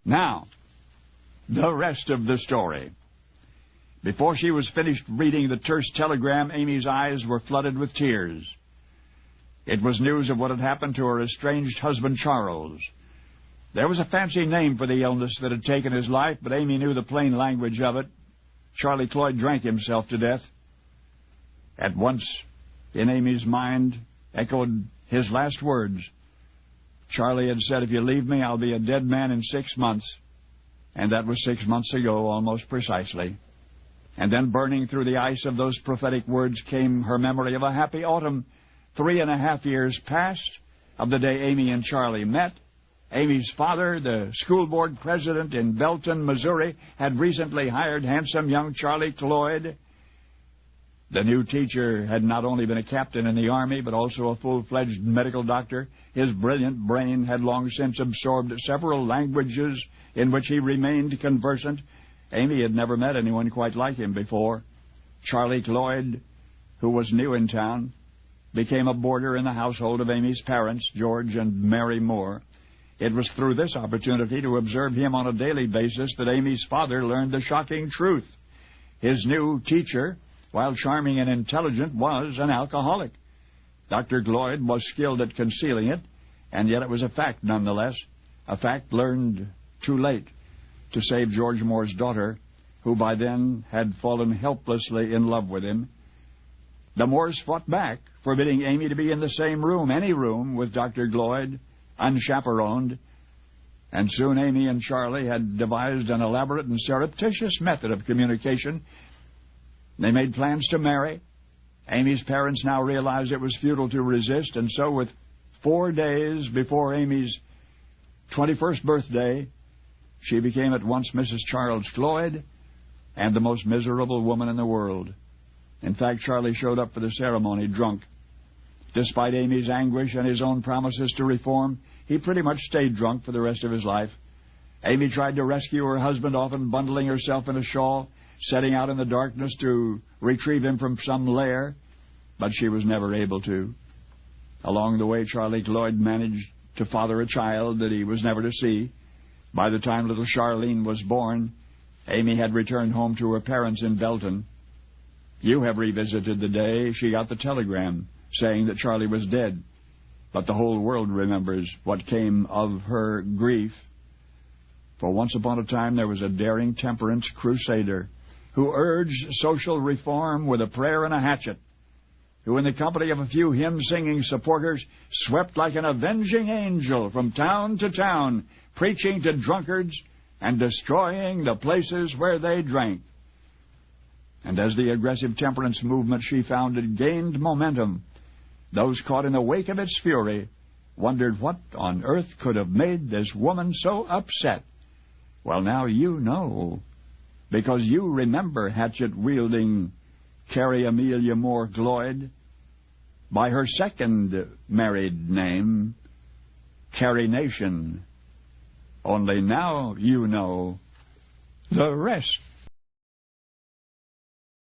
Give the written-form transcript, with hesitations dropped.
Now, the rest of the story. Before she was finished reading the terse telegram, Amy's eyes were flooded with tears. It was news of what had happened to her estranged husband, Charles. There was a fancy name for the illness that had taken his life, but Amy knew the plain language of it. Charlie Cloyd drank himself to death. At once, in Amy's mind, echoed his last words. Charlie had said, "If you leave me, I'll be a dead man in 6 months." And that was 6 months ago, almost precisely. And then, burning through the ice of those prophetic words, came her memory of a happy autumn, 3.5 years past, of the day Amy and Charlie met. Amy's father, the school board president in Belton, Missouri, had recently hired handsome young Charlie Cloyd. The new teacher had not only been a captain in the Army, but also a full-fledged medical doctor. His brilliant brain had long since absorbed several languages in which he remained conversant. Amy had never met anyone quite like him before. Charlie Cloyd, who was new in town, became a boarder in the household of Amy's parents, George and Mary Moore. It was through this opportunity to observe him on a daily basis that Amy's father learned the shocking truth. His new teacher, while charming and intelligent, was an alcoholic. Dr. Cloyd was skilled at concealing it, and yet it was a fact nonetheless, a fact learned too late to save George Moore's daughter, who by then had fallen helplessly in love with him. The Moores fought back, forbidding Amy to be in the same room, any room, with Dr. Cloyd, unchaperoned, and soon Amy and Charlie had devised an elaborate and surreptitious method of communication. They made plans to marry. Amy's parents now realized it was futile to resist, and so with 4 days before Amy's 21st birthday, she became at once Mrs. Charles Cloyd and the most miserable woman in the world. In fact, Charlie showed up for the ceremony drunk. Despite Amy's anguish and his own promises to reform, he pretty much stayed drunk for the rest of his life. Amy tried to rescue her husband, often bundling herself in a shawl, setting out in the darkness to retrieve him from some lair, but she was never able to. Along the way, Charlie Cloyd managed to father a child that he was never to see. By the time little Charlene was born, Amy had returned home to her parents in Belton. You have revisited the day she got the telegram saying that Charlie was dead, but the whole world remembers what came of her grief. For once upon a time there was a daring temperance crusader who urged social reform with a prayer and a hatchet, who in the company of a few hymn-singing supporters swept like an avenging angel from town to town, preaching to drunkards and destroying the places where they drank. And as the aggressive temperance movement she founded gained momentum, those caught in the wake of its fury wondered what on earth could have made this woman so upset. Well, now you know, because you remember hatchet-wielding Carrie Amelia Moore Cloyd by her second married name, Carrie Nation. Only now you know the rest.